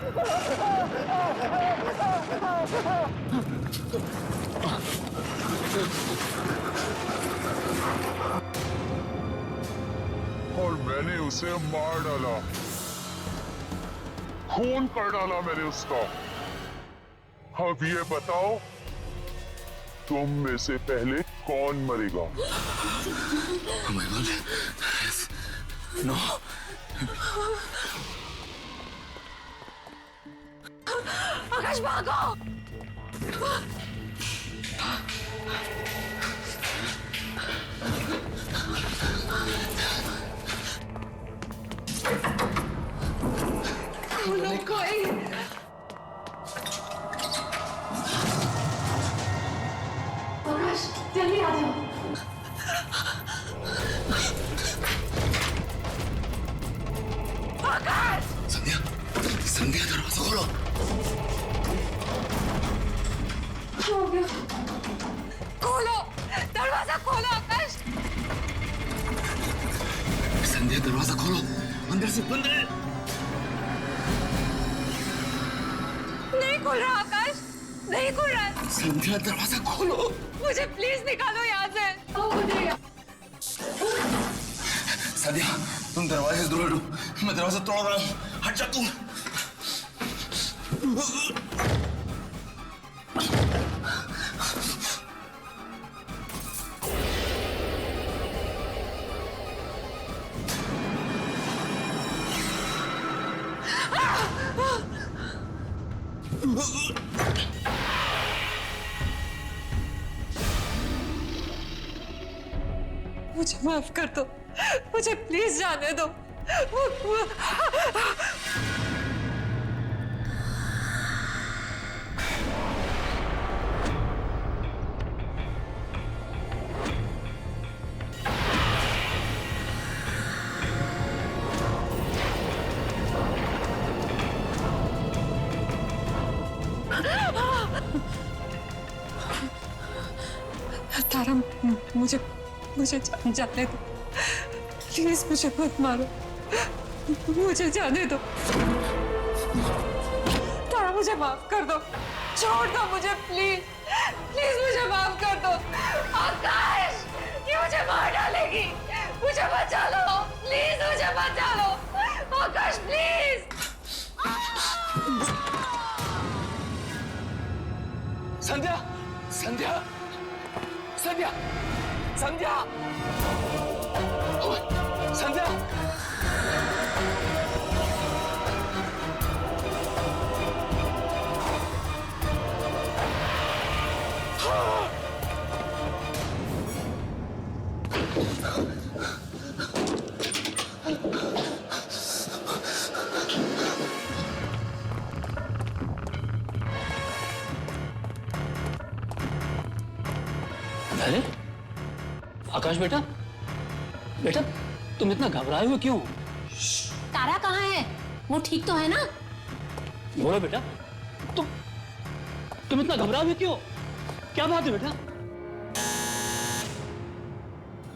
और मैंने उसे मार डाला, खून कर डाला मैंने उसका। अब ये बताओ, तुम में से पहले कौन मरेगा? Oh my God. No. आकाश भागो। खोलो कोई। आकाश जल्दी आ जाओ। आकाश! संध्या, संध्या दरवाजा खोलो। हो गया। खोलो, दरवाजा खोलो आकाश। संध्या दरवाजा खोलो, अंदर से बंद है। नहीं खुल रहा आकाश, नहीं खुल रहा। संध्या दरवाजा खोलो। मुझे प्लीज निकालो यहाँ से। संध्या, तुम दरवाजे से दूर हटो, मैं दरवाजा तोड़ रहा हूँ। हट जा तुम। मुझे माफ कर दो, मुझे प्लीज जाने दो। तारा, मुझे जाने दो प्लीज, मुझे मत मारो, मुझे जाने दो। तारा मुझे माफ कर दो, छोड़ दो मुझे प्लीज, प्लीज मुझे माफ कर दो। आकाश, ये मुझे मार डालेगी, मुझे बचा लो प्लीज, मुझे बचा लो आकाश प्लीज। संध्या, संध्या, संध्या, संध्या, संध्या। अरे आकाश बेटा, बेटा तुम इतना घबराए हुए क्यों? तारा कहाँ है? वो ठीक तो है ना? बोलो बेटा, तुम इतना घबराए हुए क्यों? क्या बात है बेटा?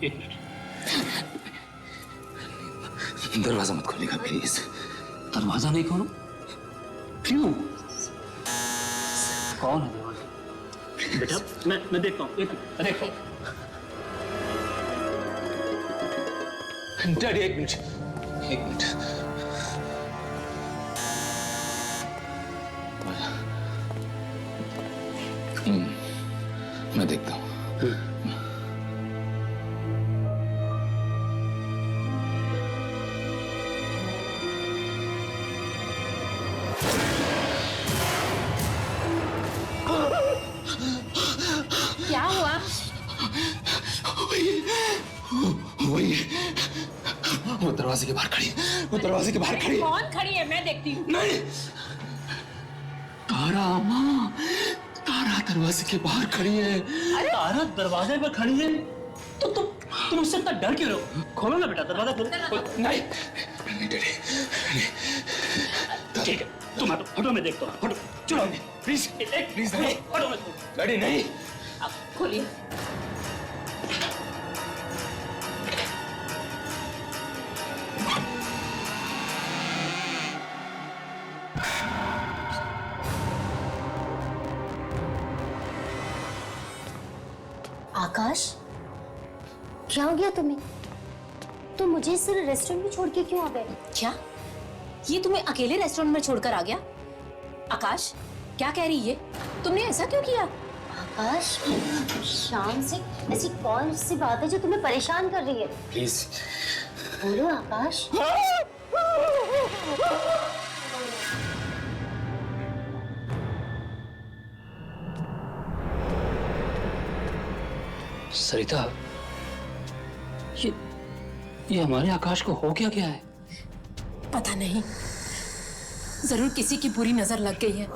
एक मिनट, दरवाजा मत खोलिएगा प्लीज। दरवाजा नहीं खोलो? क्यों? कौन है दरवाजा? बेटा मैं देखता हूँ, एक मिनट देखता हूँ। डैडी एक मिनट, एक मिनट। मैं देखता हूँ। क्या हुआ? वही वो दरवाजे के बाहर खड़ी, वो दरवाजे के बाहर खड़ी। कौन खड़ी है? मैं देखती हूँ। नहीं, तारा माँ, तारा दरवाजे के बाहर खड़ी है। तारा दरवाजे पर खड़ी है तो तुम उससे इतना डर क्यों रहो? खोलो ना बेटा दरवाजा, खोलो। नहीं नहीं डैडी, ठीक है तुम हटो, हटो मैं देखता हूँ, हटो चलो प्लीज प्लीज नहीं, हटो मैं डैडी नहीं। खोलिए। आकाश, क्या हो गया तुम्हें? तुम मुझे इस रेस्टोरेंट में छोड़ के क्यों आ गए? क्या ये तुम्हें अकेले रेस्टोरेंट में छोड़कर आ गया? आकाश, क्या कह रही है? तुमने ऐसा क्यों किया? आकाश, शाम से ऐसी कौन सी बात है जो तुम्हें परेशान कर रही है? प्लीज बोलो आकाश। सरिता, ये हमारे आकाश को हो क्या है? पता नहीं, जरूर किसी की बुरी नजर लग गई है।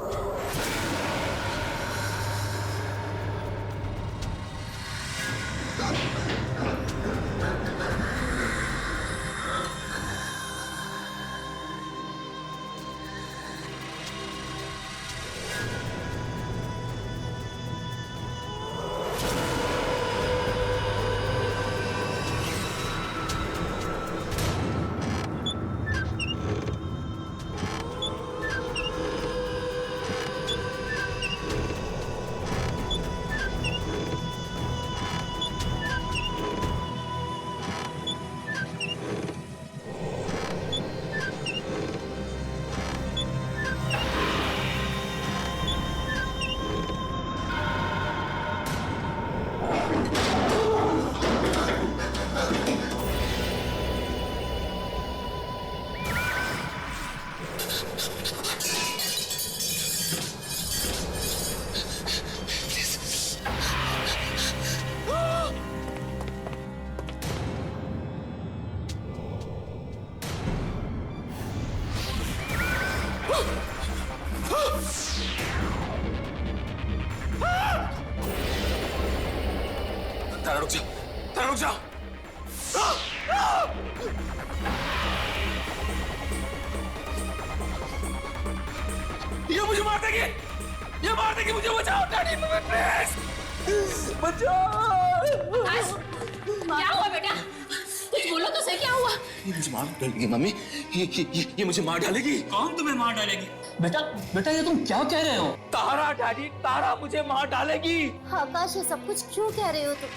तारा रुक जा, तारा रुक जा। ये मुझे मार देगी, ये मार देगी मुझे। बचाओ डैडी, प्लीज बचाओ। क्या हुआ बेटा? कुछ बोलो तो सही, क्या हुआ? ये मुझे मार डालेगी मम्मी, ये मुझे मार डालेगी। कौन तुम्हें मार डालेगी? बेटा ये तुम क्या कह रहे हो? तारा डैडी, तारा मुझे मार डालेगी। आकाश, ये सब कुछ क्यों कह रहे हो तुम?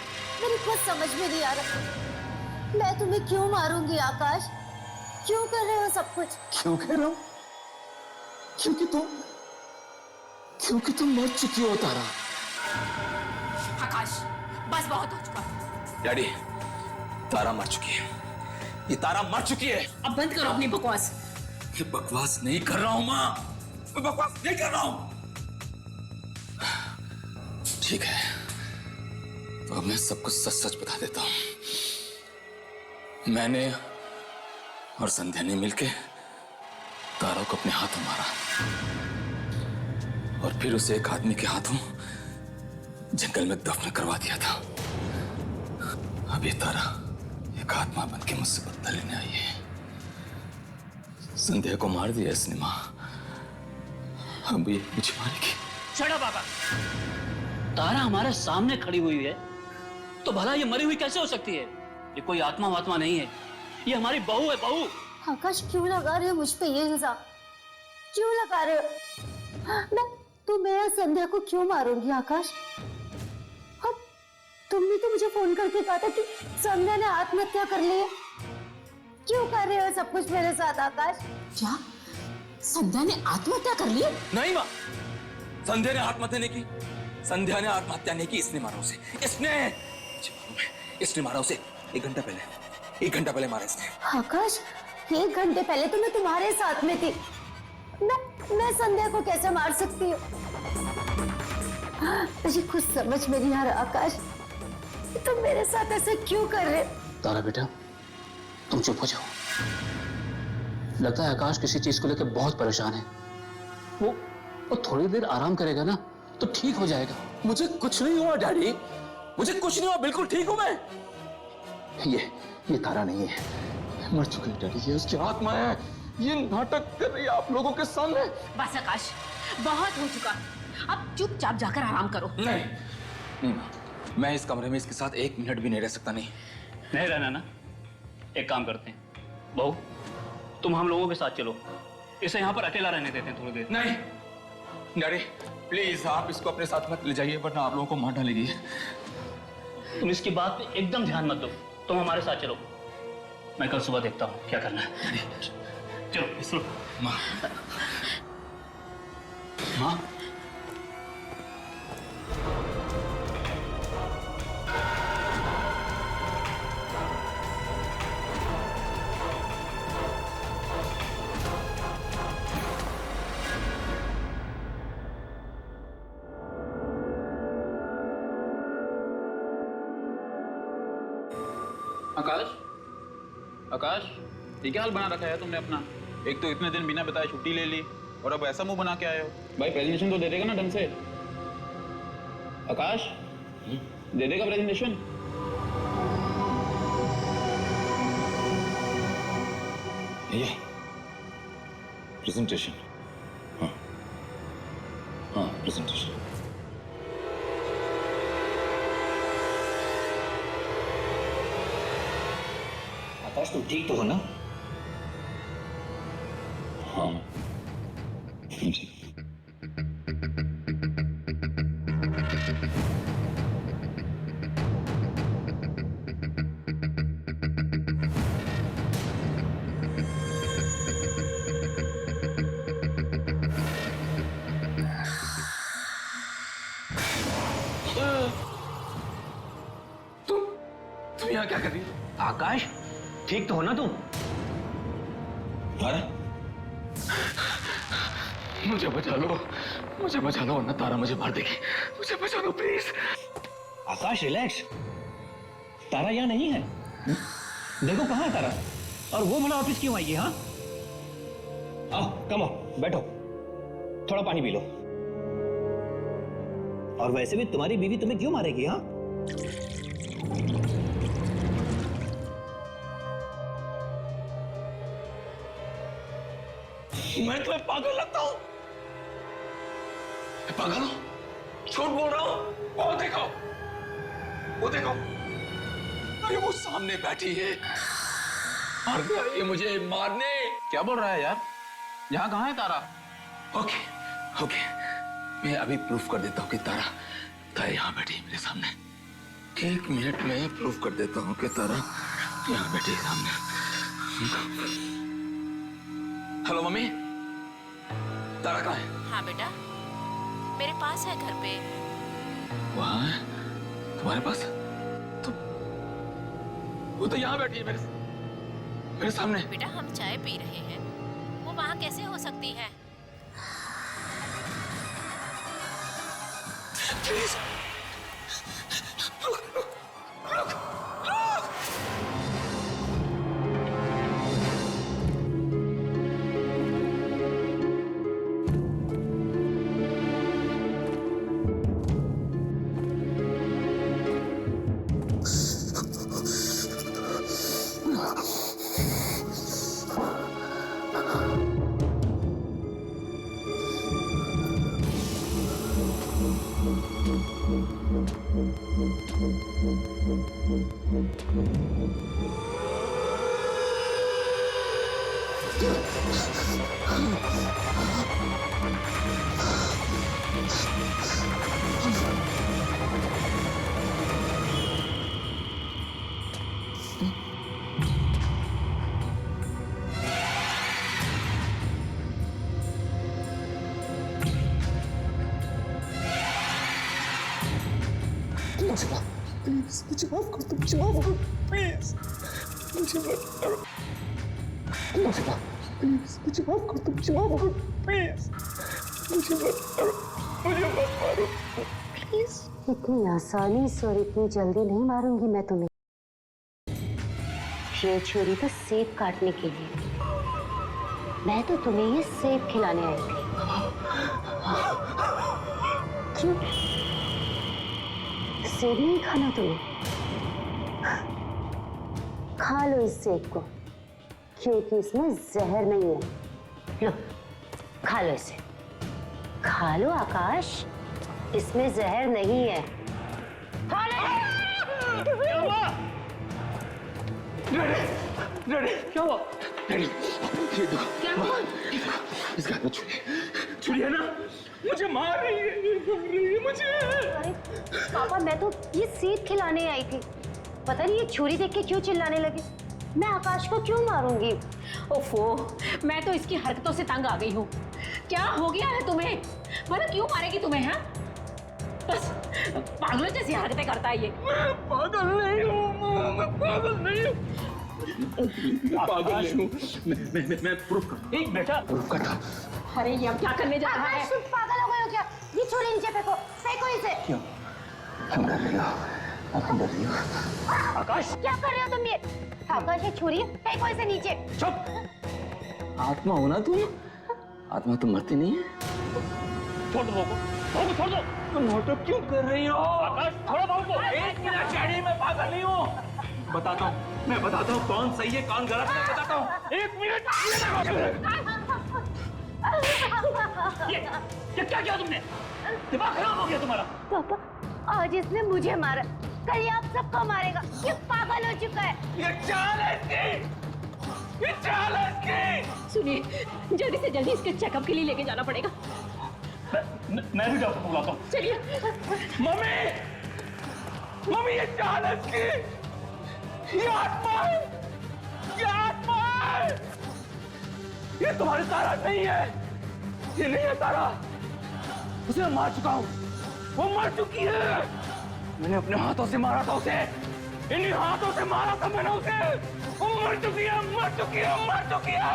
मेरी कुछ समझ में नहीं आ रहा। मैं तुम्हें क्यों मारूंगी आकाश? क्यों कर रहे हो सब कुछ? क्यों कह रहा हूँ? क्योंकि तुम मर चुकी हो तारा। आकाश, बस बहुत हो चुका। डैडी, तारा मर चुकी है। ये तारा मर चुकी है। अब बंद करो अपनी बकवास। ये बकवास नहीं कर रहा हूं माँ, मैं बकवास नहीं कर रहा हूं। ठीक है, तो अब मैं सब कुछ सच सच बता देता हूं। मैंने और संध्या ने मिलके तारा को अपने हाथों मारा और फिर उसे एक आदमी के हाथों जंगल में दफन करवा दिया था। अब ये तारा एक आत्मा बन के मुझसे बदला लेने आई है। संध्या को मार दिया इसने माँ, अब ये मुझे मारेगी। चढ़ा बाबा, तारा हमारे सामने खड़ी हुई है तो भला ये मरी हुई कैसे हो सकती है? ये कोई आत्मा वात्मा नहीं है, ये हमारी बहू है, बहू। आकाश, क्यों लगा रहे हो मुझ पे ये इल्जाम? क्यों लगा रहे हो? मैं और संध्या को क्यों मारूंगी आकाश? अब तुमने तो मुझे फोन करके कहा था कि संध्या ने आत्महत्या कर ली है। क्यों कर रहे हो सब कुछ मेरे साथ आकाश? क्या संध्या ने आत्महत्या कर ली? नहीं माँ, संध्या ने आत्महत्या नहीं की। संध्या ने आत्महत्या नहीं की, इसने मारा उसे। इसने मारा उसे 1 घंटा पहले। 1 घंटा पहले मारा इसने। आकाश, 1 घंटे पहले तो मैं तुम्हारे साथ में थी। मैं संध्या को कैसे मार सकती हूँ? मुझे कुछ समझ में नहीं आ रहा आकाश, तुम मेरे साथ ऐसे क्यों कर रहे? तारा बेटा, तुम चुप हो जाओ। लगता है आकाश किसी चीज को लेकर बहुत परेशान है। वो थोड़ी देर आराम करेगा ना तो ठीक हो जाएगा। मुझे कुछ नहीं हुआ डैडी, मुझे कुछ नहीं हुआ, बिल्कुल ठीक हूं मैं। ये तारा नहीं है, मर चुकी है डैडी, ये उसकी आत्मा है। ये नाटक कर रही है आप लोगों के सामने। बस आकाश, बहुत हो चुका, अब चुपचाप जाकर आराम करो। नहीं, मैं इस कमरे में इसके साथ 1 मिनट भी नहीं रह सकता। नहीं रहना ना, एक काम करते हैं, बहू तुम हम लोगों के साथ चलो, इसे यहाँ पर अकेला रहने देते हैं थोड़ी देर। नहीं डैडी, प्लीज आप इसको अपने साथ मत ले जाइए, वरना आप लोगों को मार डालेगी। तुम इसकी बात पे एकदम ध्यान मत दो, तुम हमारे साथ चलो। मैं कल सुबह देखता हूँ क्या करना है। चलो इसरो। माँ, माँ, आकाश, आकाश, ये क्या हाल बना रखा है तुमने अपना? एक तो इतने दिन बिना बताए छुट्टी ले ली और अब ऐसा मुंह बना के आए हो। भाई प्रेजेंटेशन तो दे देगा ना ढंग से? आकाश, दे देगा प्रेजेंटेशन? ये प्रेजेंटेशन। हाँ हाँ, प्रेजेंटेशन। आकाश, तुम ठीक तो हो ना? हाँ, जी। तुम यहाँ क्या कर रही हो? आकाश, ठीक तो हो ना तुम? तारा, मुझे बचा लो, मुझे बचा लो, वरना तारा मुझे मार देगी। मुझे बचा लो प्लीज। आकाश रिलैक्स, तारा यहाँ नहीं है। देखो कहाँ है तारा, और वो भला ऑफिस क्यों आएगी? हाँ, आओ कम आओ, बैठो, थोड़ा पानी पी लो। और वैसे भी तुम्हारी बीवी तुम्हें क्यों मारेगी? हाँ, मैं तुम्हें पागल लगता हूँ? पागल हूँ? झूठ बोल रहा हूँ? वो देखो, वो देखो, अरे वो सामने बैठी है, मार दिया ये मुझे मारने। क्या बोल रहा है यार? यहाँ कहाँ है तारा? ओके ओके, मैं अभी प्रूफ कर देता हूँ कि तारा तारा यहाँ बैठी है मेरे सामने। 1 मिनट में प्रूफ कर देता हूँ कि तारा यहाँ बैठी है सामने। हेलो मम्मी, तारा कहाँ है? हाँ बेटा, मेरे पास है घर पे। वहाँ है? तुम्हारे पास? तो वो तो यहाँ बैठी है मेरे सामने। बेटा हम चाय पी रहे हैं, वो वहाँ कैसे हो सकती है? प्लीज मुझे माफ कर दो, मुझे माफ करो प्लीज, मुझे मत करो, मुझे माफ प्लीज, मुझे माफ कर दो, मुझे माफ करो प्लीज, मुझे मत करो, मुझे मत मारो प्लीज। इतनी आसानी से और इतनी जल्दी नहीं मारूंगी मैं तुम्हें। ये छुरी तो सेब काटने के लिए, मैं तो तुम्हें ये सेब खिलाने आई थी। क्यों सेब नहीं खाना तुम्हें? खा लो इस सेब को, क्योंकि इसमें जहर नहीं है। लो खा लो इसे, खा लो आकाश, इसमें जहर नहीं है। खा लो। क्या हुआ? डैडी, क्या हुआ? डैडी, ये देखो, क्या हुआ? इसका हाथ में छुरी है ना? मुझे मार रही है मुझे। अरे पापा, मैं तो ये सेब खिलाने आई थी, पता नहीं ये छुरी देख के क्यों चिल्लाने लगे। मैं आकाश को क्यों मारूंगी? ओफो, मैं तो इसकी हरकतों से तंग आ गई हूँ। क्या हो गया है तुम्हें? मतलब क्यों मारेगी तुम्हें? हाँ, बस पागलों जैसी हरकतें करता है ये। मैं पागल नहीं हूँ, मैं पागल नहीं हूँ। पागल नहीं हूँ। मैं प्रूफ कर। एक बेटा प्रूफ करता। अरे ये अब क्या करने जा रहा है? आकाश, पागल हो गए हो क्या? ये छुरी नीचे फेंको, फेंको इसे। क्यों? क्यों डर रही हो? आप डर रही हो? आकाश, क्या कर रहे हो तुम ये? आकाश, ये छुरी है, फेंको इसे नीचे। चुप। आत्मा हो ना तुम? आत्मा तो मरती नहीं है। छोड़ दो छोड़ दो। तुम नाटक क्यों कर रही हो? आकाश, थोड़ा बाबू को। एक मिनट डैडी, मैं पागल नहीं हूँ। बताता हूँ, मैं बताता हूँ कौन सही है कौन गलत है, बताता हूँ। एक मिनट। ये क्या किया तुमने? दिमाग खराब हो गया तुम्हारा? पापा, आज इसने मुझे मारा, कल ये आप सबको मारेगा। ये पागल हो चुका है। ये चाल है इसकी, ये चाल है इसकी। सुनिए, जल्दी से जल्दी इसके चेकअप के लिए लेके जाना पड़ेगा। मैं भी डॉक्टर को बुलाता हूँ। चलिए। मम्मी ये चाल है इसकी। ये आत्मा है, ये आत्मा है। ये तुम्हारी तारा नहीं है, ये नहीं है तारा। उसे मैं मार चुका हूँ, वो मर चुकी है। मैंने अपने हाथों से मारा था उसे, इन्हीं हाथों से मारा था मैंने उसे। वो मर चुकी है, मर चुकी है, मर चुकी है।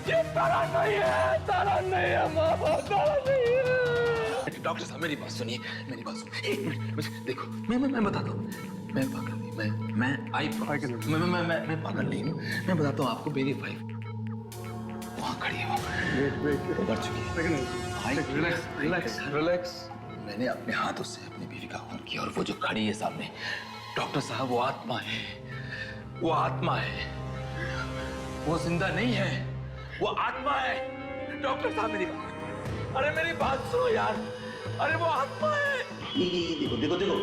ये तारा नहीं है, तारा नहीं है माँ, तारा नहीं है। डॉक्टर साहब मेरी बात सुनिए, मेरी बात सुनिए। एक मिनट मुझे देखो, मैं बताता हूँ। मैं पागल नहीं, मैं पागल नहीं हूँ। मैं बताता हूँ आपको, मेरी वाइफ वहाँ खड़ी है, वो मर चुकी है। रिलैक्स। मैंने अपने हाथों से अपनी बीवी का खून किया, और वो जो खड़ी है सामने, डॉक्टर साहब, वो आत्मा है, वो आत्मा है, वो जिंदा नहीं है, वो आत्मा है। डॉक्टर साहब मेरी बात, अरे मेरी बात सुनो यार, अरे वो आत्मा है। ये देखो क्या कर रहे हो?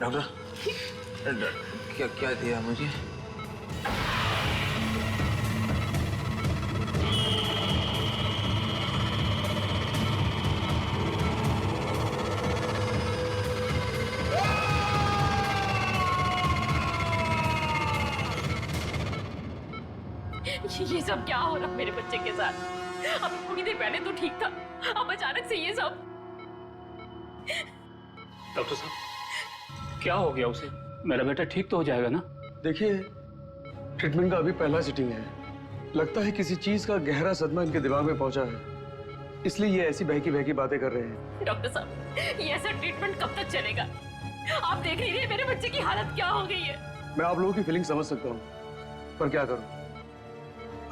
डॉक्टर क्या दिया मुझे? ये सब क्या हो रहा मेरे बच्चे के साथ? अभी थोड़ी देर पहले तो ठीक था, अब अचानक से ये सब। डॉक्टर साहब, क्या हो गया उसे? मेरा बेटा ठीक तो हो जाएगा ना? देखिए, ट्रीटमेंट का अभी पहला सिटिंग है। लगता है किसी चीज का गहरा सदमा इनके दिमाग में पहुंचा है, इसलिए ये ऐसी बहकी बहकी बातें कर रहे हैं। डॉक्टर साहब, ये ऐसा ट्रीटमेंट कब तक चलेगा? आप देख ही रहे हैं मेरे बच्चे की हालत क्या हो गई है। मैं आप लोगों की फीलिंग समझ सकता हूँ, पर क्या करूँ,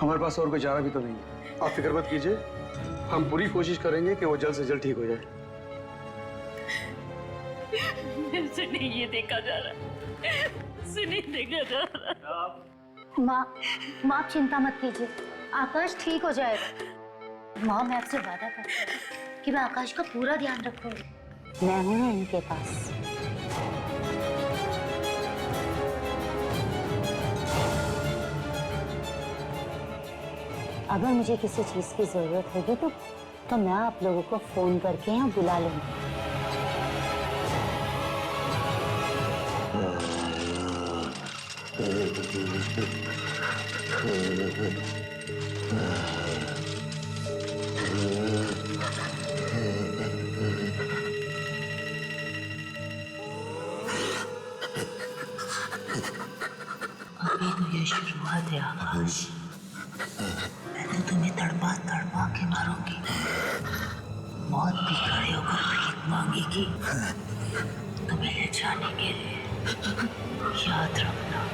हमारे पास और कोई चारा भी तो नहीं है। आप फिक्र मत कीजिए, हम पूरी कोशिश करेंगे कि वो जल्द से जल्द ठीक हो जाए। मुझसे नहीं ये देखा जा रहा, मुझसे नहीं देखा जा रहा। माँ आप चिंता मत कीजिए, आकाश ठीक हो जाएगा। माँ, मैं आपसे वादा करती हूँ कि मैं आकाश का पूरा ध्यान रखूंगी। मैं हूँ ना इनके पास। अगर मुझे किसी चीज की जरूरत होगी तो मैं आप लोगों को फोन करके यहाँ बुला लूंगी। अभी तो ये शुरुआत है आकाश, मैं तो तुम्हें तड़पा तड़पा के मारूंगी। मौत भी खड़े होकर भीख मांगेगी तुम्हें ले जाने के लिए, याद रखना।